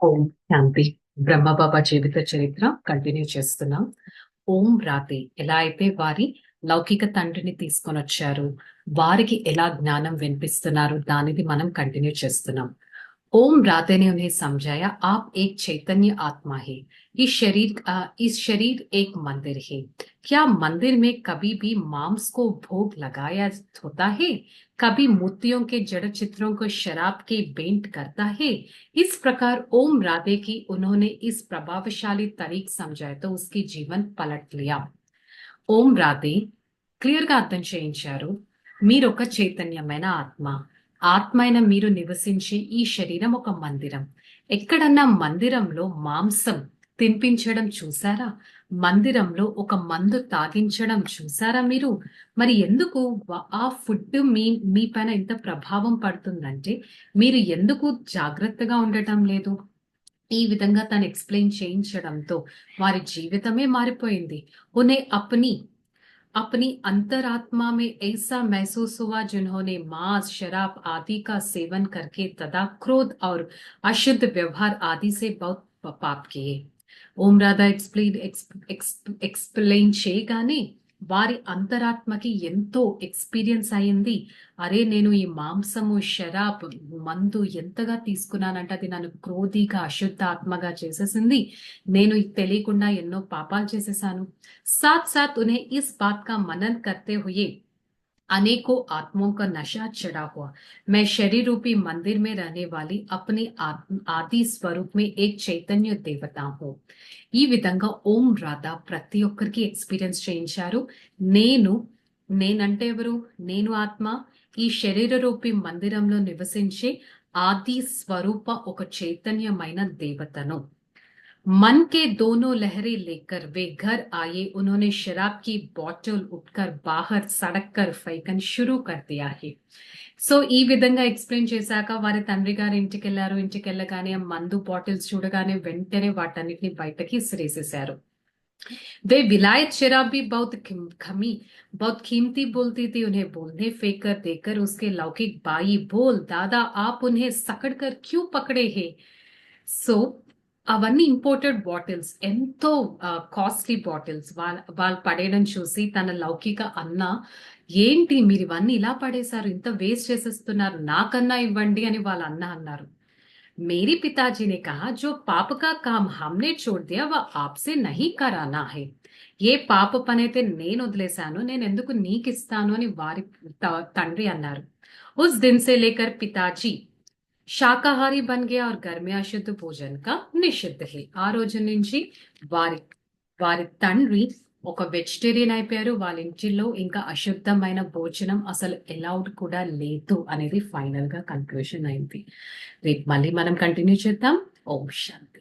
ఓం శాంతి. బ్రహ్మబాబా జీవిత చరిత్ర కంటిన్యూ చేస్తున్నాం. ఓం రాతే ఎలా అయితే వారి లౌకిక తండ్రిని తీసుకొని వచ్చారు, వారికి ఎలా జ్ఞానం వినిపిస్తున్నారు, దానిది మనం కంటిన్యూ చేస్తున్నాం. ओम राधे ने उन्हें समझाया, आप एक चैतन्य आत्मा है। इस शरीर एक मंदिर है। क्या मंदिर में कभी भी मांस को भोग लगाया होता है? कभी मूर्तियों के जड़ चित्रों को शराब के भेंट करता है? इस प्रकार ओम राधे की उन्होंने इस प्रभावशाली तरीक समझाया तो उसकी जीवन पलट लिया। ఓం రాధే క్లియర్ గా అర్థం చేయించారు. మీరొక చైతన్యమైన ఆత్మ. ఆత్మ అయిన మీరు నివసించే ఈ శరీరం ఒక మందిరం. ఎక్కడన్నా మందిరంలో మాంసం తినిపించడం చూసారా? మందిరంలో ఒక మందు తాగించడం చూసారా మీరు? మరి ఎందుకు ఆ ఫుడ్ మీ పైన ఎంత ప్రభావం పడుతుందంటే మీరు ఎందుకు జాగ్రత్తగా ఉండటం లేదు? ఈ విధంగా తను ఎక్స్ప్లెయిన్ చేయించడంతో వారి జీవితమే మారిపోయింది. उन्हें अपनी अपनी अंतरात्मा में ऐसा महसूस हुआ जिन्होंने मांस शराब आदि का सेवन करके तथा क्रोध और अशुद्ध व्यवहार आदि से बहुत पाप किए. ఓం రాధా ఎక్స్ప్లెయిన్ చేయగానే వారి అంతరాత్మకి ఎంతో ఎక్స్పీరియన్స్ అయింది. అరే నేను ఈ మాంసము షరాబ్ మందు ఎంతగా తీసుకున్నానంటే అది నన్ను క్రోధిగా అశుద్ధ ఆత్మగా చేసేసింది. నేను తెలియకుండా ఎన్నో పాపాలు చేసేసాను. साथ साथ उन्हें इस बात का मनन करते हुए अनेकों आत्माओं का नशा चढ़ा हुआ। मैं शरीर रूपी मंदिर में रहने वाली अपने आदि स्वरूप में एक చైతన్య దేవత हूँ. ఈ విధంగా ఓం రాధా ప్రతి ఒక్కరికి ఎక్స్పీరియన్స్ చేయించారు. నేనంటే ఎవరు? నేను ఆత్మ ఈ శరీర రూపీ మందిరంలో నివసించే ఆది స్వరూప ఒక చైతన్యమైన దేవతను. मन के दोनों लहरें लेकर वे घर आए. उन्होंने शराब की बॉटल उठकर बाहर सड़क कर फेंकन शुरू कर दिया है. సో ఈ విధంగా ఎక్స్ప్లెయిన్ చేశాక వారి తండ్రి గారు ఇంటికి వెళ్లారు. ఇంటికి వెళ్ళగానే మందు బాటిల్స్ చూడగానే వెంటనే వాటన్నిటిని బయటకి ఇసిరేసేశారు. वे विलायत शराब भी बहुत कीमती बोलती थी. उन्हें बोलने फेंक कर देकर उसके लौकिक भाई बोल दादा आप उन्हें सकड़ कर क्यों पकड़े हैं? సో అవన్నీ ఇంపోర్టెడ్ బాటిల్స్, ఎంతో కాస్ట్లీ బాటిల్స్ వాళ్ళు పడేయడం చూసి తన లౌకిక అన్న, ఏంటి మీరు ఇవన్నీ ఇలా పడేశారు, ఇంత వేస్ట్ చేసేస్తున్నారు, నాకన్నా ఇవ్వండి అని వాళ్ళ అన్న అన్నారు. मेरी पिताजी ने कहा जो पाप का काम हमने छोड़ दिया वह आपसे नहीं कराना है. ఏ పాప పని అయితే నేను వదిలేశాను నేను ఎందుకు నీకు ఇస్తాను అని వారి తండ్రి అన్నారు. उस दिन से लेकर पिताजी శాకాహారి బన్ గయా और घर में अशुद्ध भोजन का निषिद्ध है. ఆ రోజు నుంచి వారి వారి తండ్రి ఒక వెజిటేరియన్ అయిపోయారు. వాళ్ళ ఇంటిలో ఇంకా అశుద్ధమైన భోజనం అసలు అలౌడ్ కూడా లేదు అనేది ఫైనల్ గా కన్క్లూషన్ అయింది. రేపు మళ్ళీ మనం కంటిన్యూ చేద్దాం. ఓం శాంతి.